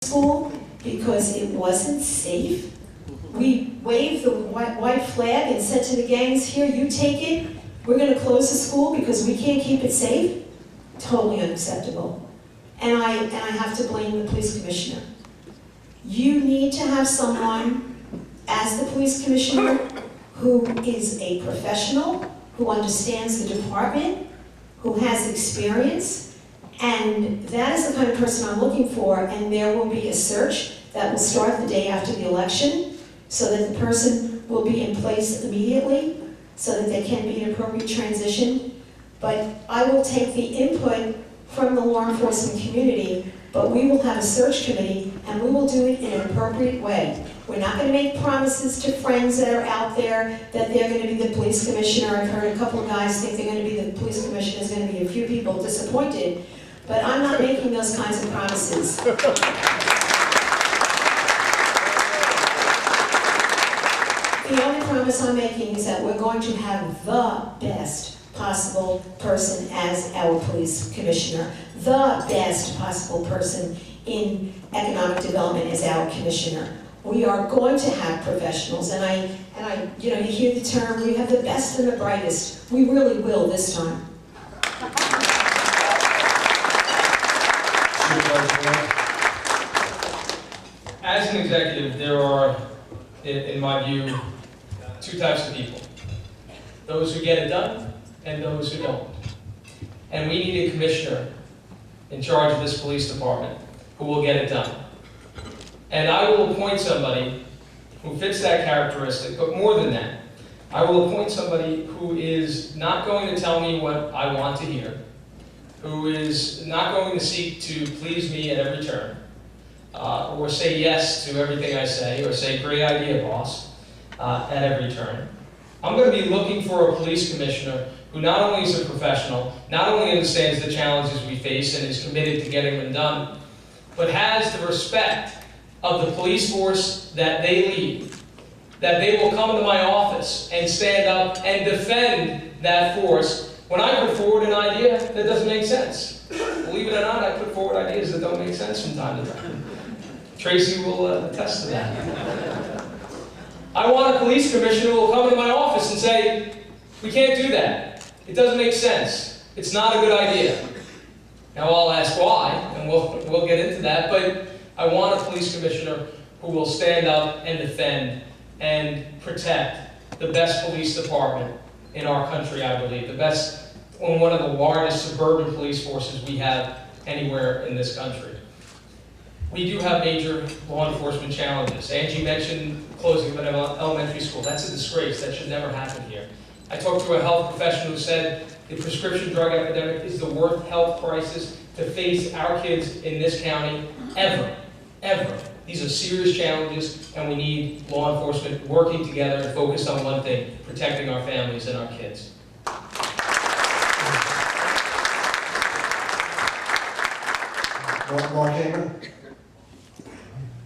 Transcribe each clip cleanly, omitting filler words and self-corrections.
school because it wasn't safe. We waved the white flag and said to the gangs, here, you take it. We're going to close the school because we can't keep it safe. Totally unacceptable. And I have to blame the police commissioner. You need to have someone as the police commissioner who is a professional, who understands the department, who has experience, and that is the kind of person I'm looking for, and there will be a search that will start the day after the election so that the person will be in place immediately so that there can be an appropriate transition. But I will take the input from the law enforcement community, but we will have a search committee and we will do it in an appropriate way. We're not going to make promises to friends that are out there that they're going to be the police commissioner. I've heard a couple of guys think they're going to be the police commissioner. There's going to be a few people disappointed, but I'm not making those kinds of promises. The only promise I'm making is that we're going to have the best possible person as our police commissioner, the best possible person in economic development as our commissioner. We are going to have professionals, and you hear the term, we have the best and the brightest. We really will this time. As an executive, there are, in my view, two types of people. Those who get it done, and those who don't. And we need a commissioner in charge of this police department who will get it done. And I will appoint somebody who fits that characteristic, but more than that, I will appoint somebody who is not going to tell me what I want to hear, who is not going to seek to please me at every turn, or say yes to everything I say, or say, great idea, boss, at every turn. I'm going to be looking for a police commissioner who not only is a professional, not only understands the challenges we face and is committed to getting them done, but has the respect of the police force that they lead, that they will come to my office and stand up and defend that force when I put forward an idea that doesn't make sense. Believe it or not, I put forward ideas that don't make sense from time to time. Tracy will attest to that. I want a police commissioner who will come into my office and say, we can't do that. It doesn't make sense. It's not a good idea. Now I'll ask why, and we'll get into that, but I want a police commissioner who will stand up and defend and protect the best police department in our country, I believe. The best, one of the largest suburban police forces we have anywhere in this country. We do have major law enforcement challenges. Angie mentioned closing of an elementary school. That's a disgrace. That should never happen here. I talked to a health professional who said the prescription drug epidemic is the worst health crisis to face our kids in this county ever. Ever. These are serious challenges, and we need law enforcement working together and focused on one thing, protecting our families and our kids. Mark Hamer?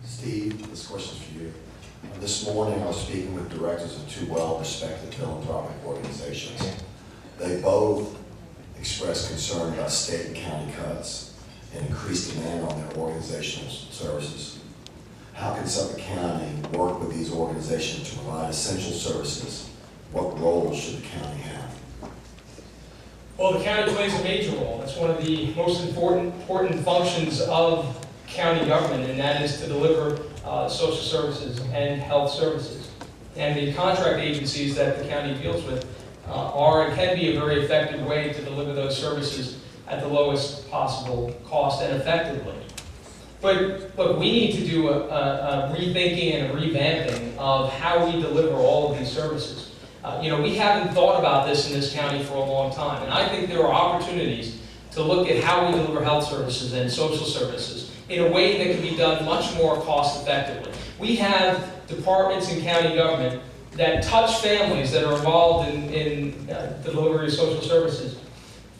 Steve, this question's for you. This morning I was speaking with directors of two well-respected philanthropic organizations. They both expressed concern about state and county cuts and increased demand on their organizational services. How can Suffolk County work with these organizations to provide essential services? What role should the county have? Well, the county plays a major role. That's one of the most important functions of county government, and that is to deliver social services and health services. And the contract agencies that the county deals with are and can be a very effective way to deliver those services at the lowest possible cost and effectively. But look, we need to do a rethinking and a revamping of how we deliver all of these services. We haven't thought about this in this county for a long time, and I think there are opportunities to look at how we deliver health services and social services in a way that can be done much more cost effectively. We have departments in county government that touch families that are involved in the delivery of social services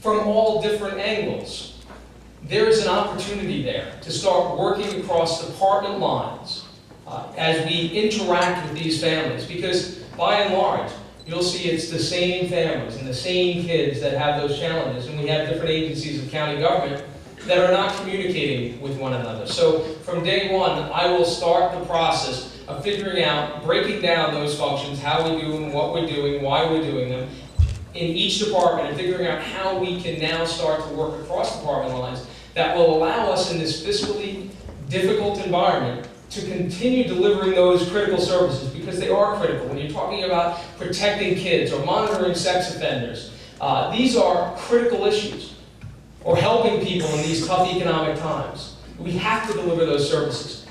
from all different angles. There is an opportunity there to start working across department lines as we interact with these families, because by and large, you'll see it's the same families and the same kids that have those challenges, and we have different agencies of county government that are not communicating with one another. So from day one, I will start the process of figuring out, breaking down those functions, how we do them, what we're doing, why we're doing them, in each department, and figuring out how we can now start to work across department lines that will allow us in this fiscally difficult environment to continue delivering those critical services, because they are critical. When you're talking about protecting kids or monitoring sex offenders, these are critical issues, or helping people in these tough economic times. We have to deliver those services.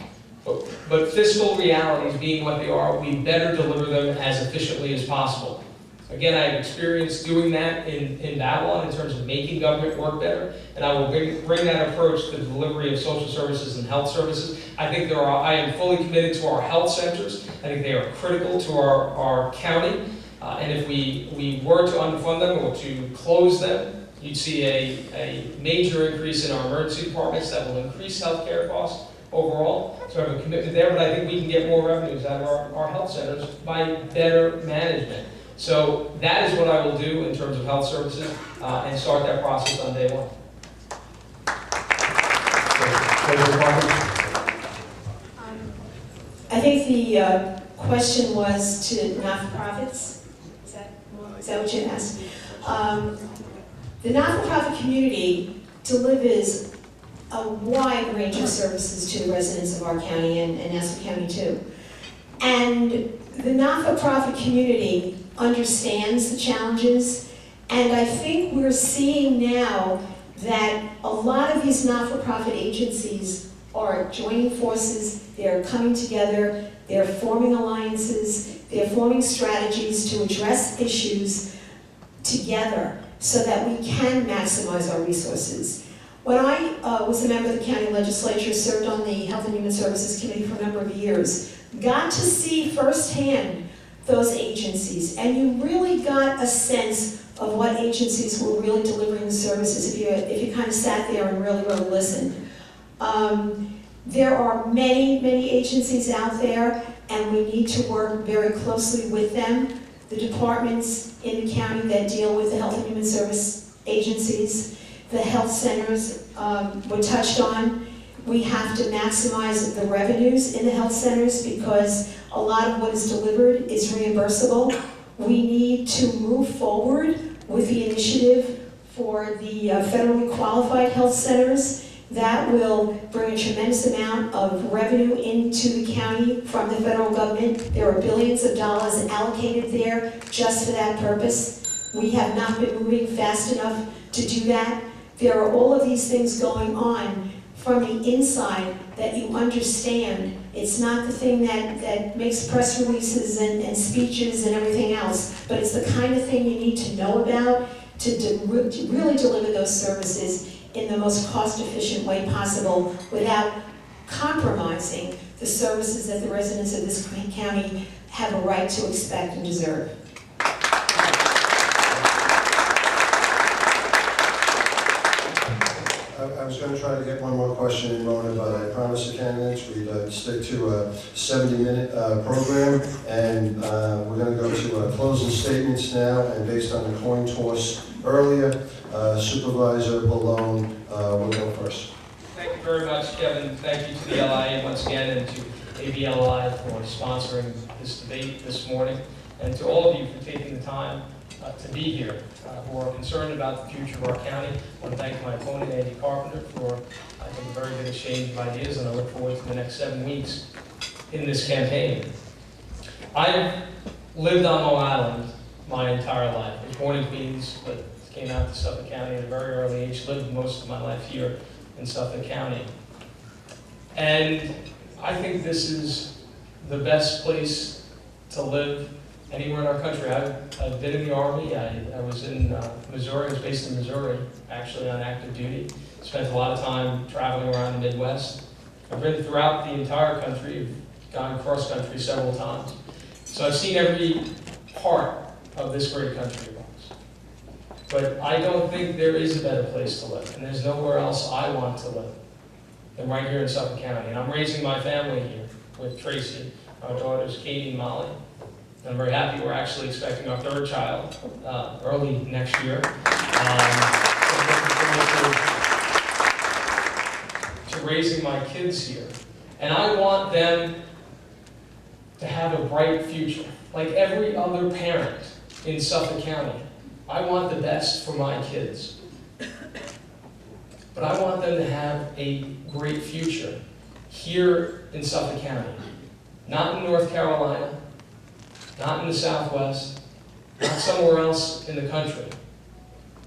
But fiscal realities being what they are, we better deliver them as efficiently as possible. Again, I have experience doing that in Babylon in terms of making government work better, and I will bring that approach to the delivery of social services and health services. I think I am fully committed to our health centers. I think they are critical to our county, and if we were to underfund them or to close them, you'd see a major increase in our emergency departments that will increase healthcare costs overall. So I have a commitment there, but I think we can get more revenues out of our health centers by better management. So that is what I will do in terms of health services, and start that process on day one. I think the question was to not-for-profits. Is that what you asked? The not-for-profit community delivers a wide range of services to the residents of our county and Nassau County too. And the not-for-profit community understands the challenges, and I think we're seeing now that a lot of these not-for-profit agencies are joining forces, they're coming together, they're forming alliances, they're forming strategies to address issues together so that we can maximize our resources. When I was a member of the county legislature, served on the Health and Human Services Committee for a number of years, got to see firsthand those agencies, and you really got a sense of what agencies were really delivering the services if you kind of sat there and really listened. There are many agencies out there, and we need to work very closely with them. The departments in the county that deal with the Health and Human Service agencies, the health centers were touched on. We have to maximize the revenues in the health centers because a lot of what is delivered is reimbursable. We need to move forward with the initiative for the federally qualified health centers. That will bring a tremendous amount of revenue into the county from the federal government. There are billions of dollars allocated there just for that purpose. We have not been moving fast enough to do that. There are all of these things going on from the inside that you understand. It's not the thing that makes press releases and speeches and everything else, but it's the kind of thing you need to know about to really deliver those services in the most cost-efficient way possible without compromising the services that the residents of this county have a right to expect and deserve. I was going to try to get one more question in, Rona, but I promised the candidates we'd stick to a 70-minute program, and we're going to go to closing statements now, and based on the coin toss earlier, Supervisor Bellone will go first. Thank you very much, Kevin. Thank you to the LIA once again, and to ABLI for sponsoring this debate this morning, and to all of you for taking the time to be here, who are concerned about the future of our county. I want to thank my opponent, Angie Carpenter, for, I think, a very good exchange of ideas, and I look forward to the next 7 weeks in this campaign. I've lived on Long Island my entire life. I was born in Queens, but came out to Suffolk County at a very early age, lived most of my life here in Suffolk County. And I think this is the best place to live anywhere in our country. I've been in the Army. I was in Missouri. I was based in Missouri, actually on active duty. Spent a lot of time traveling around the Midwest. I've been throughout the entire country. I've gone cross country several times. So I've seen every part of this great country of ours. But I don't think there is a better place to live, and there's nowhere else I want to live than right here in Suffolk County. And I'm raising my family here with Tracy, our daughters Katie and Molly. I'm very happy we're actually expecting our 3rd child early next year. to raising my kids here. And I want them to have a bright future. Like every other parent in Suffolk County, I want the best for my kids. But I want them to have a great future here in Suffolk County. Not in North Carolina, not in the Southwest, not somewhere else in the country.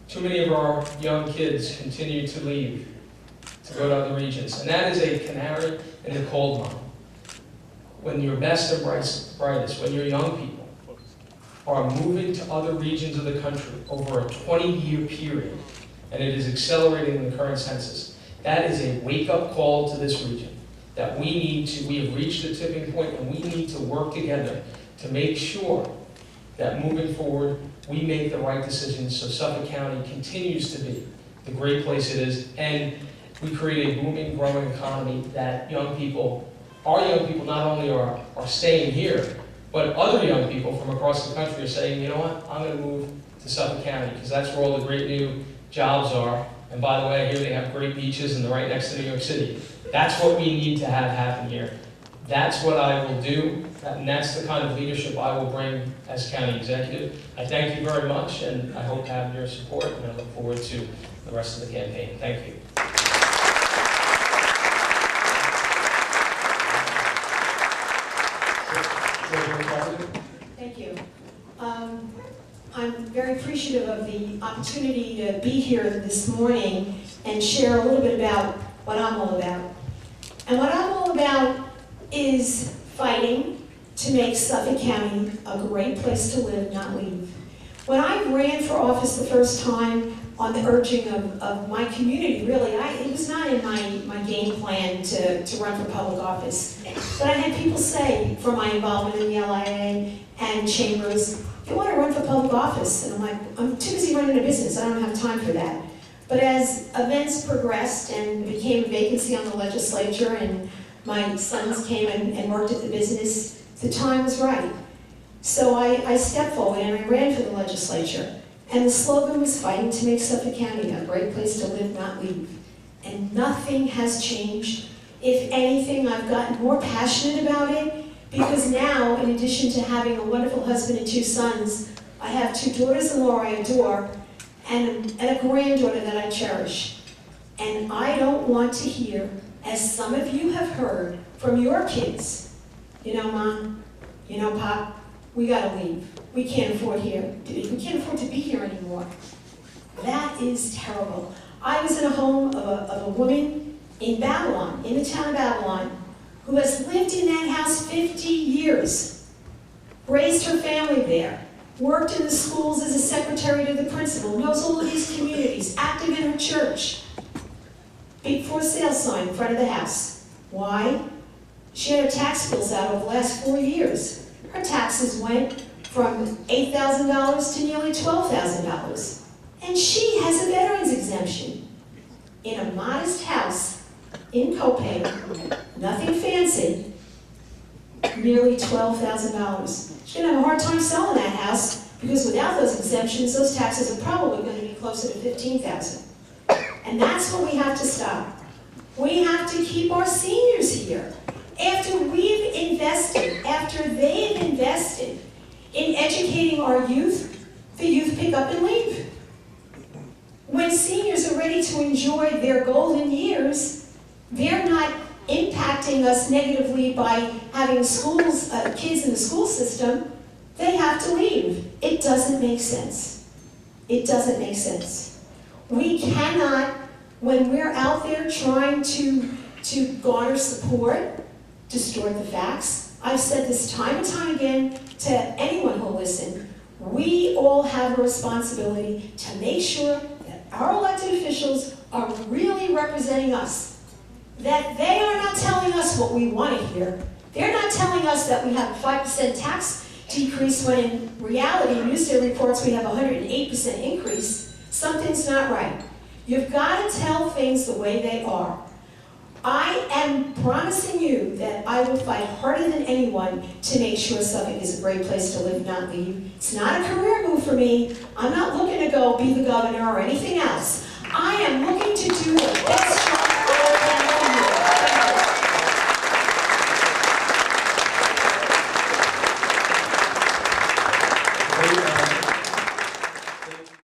Too many of our young kids continue to leave to go to other regions. And that is a canary in the coal mine. When your best and brightest, when your young people are moving to other regions of the country over a 20-year period, and it is accelerating in the current census, that is a wake-up call to this region that we have reached a tipping point, and we need to work together to make sure that moving forward, we make the right decisions so Suffolk County continues to be the great place it is, and we create a booming, growing economy that our young people not only are staying here, but other young people from across the country are saying, you know what, I'm going to move to Suffolk County because that's where all the great new jobs are. And by the way, here they have great beaches and they're right next to New York City. That's what we need to have happen here. That's what I will do, and that's the kind of leadership I will bring as county executive. I thank you very much, and I hope to have your support, and I look forward to the rest of the campaign. Thank you. Thank you. I'm very appreciative of the opportunity to be here this morning and share a little bit about what I'm all about. And what I'm all about is fighting to make Suffolk County a great place to live, not leave. When I ran for office the first time on the urging of my community, really, it was not in my game plan to run for public office. But I had people say, from my involvement in the LIA and chambers, you want to run for public office? And I'm like, I'm too busy running a business, I don't have time for that. But as events progressed and became a vacancy on the legislature and my sons came and worked at the business, the time was right. So I stepped forward and I ran for the legislature. And the slogan was fighting to make Suffolk County a great place to live, not leave. And nothing has changed. If anything, I've gotten more passionate about it because now, in addition to having a wonderful husband and 2 sons, I have 2 daughters-in-law I adore and a granddaughter that I cherish. And I don't want to hear, as some of you have heard from your kids, you know, Mom, you know, Pop, we gotta leave. We can't afford here. We can't afford to be here anymore. That is terrible. I was in a home of a woman in Babylon, in the town of Babylon, who has lived in that house 50 years, raised her family there, worked in the schools as a secretary to the principal, knows all of these communities, active in her church. Big for sale sign in front of the house. Why? She had her tax bills out over the last 4 years. Her taxes went from $8,000 to nearly $12,000. And she has a veteran's exemption in a modest house in Copain, nothing fancy, nearly $12,000. She's going to have a hard time selling that house because without those exemptions, those taxes are probably going to be closer to $15,000. And that's what we have to stop. We have to keep our seniors here. After we've invested, after they've invested in educating our youth, the youth pick up and leave. When seniors are ready to enjoy their golden years, they're not impacting us negatively by having schools, kids in the school system. They have to leave. It doesn't make sense. It doesn't make sense. We cannot, when we're out there trying to garner support, distort the facts. I've said this time and time again to anyone who'll listen. We all have a responsibility to make sure that our elected officials are really representing us. That they are not telling us what we want to hear. They're not telling us that we have a 5% tax decrease when in reality, newsday reports we have a 108% increase. Something's not right. You've got to tell things the way they are. I am promising you that I will fight harder than anyone to make sure Suffolk is a great place to live, not leave. It's not a career move for me. I'm not looking to go be the governor or anything else. I am looking to do the best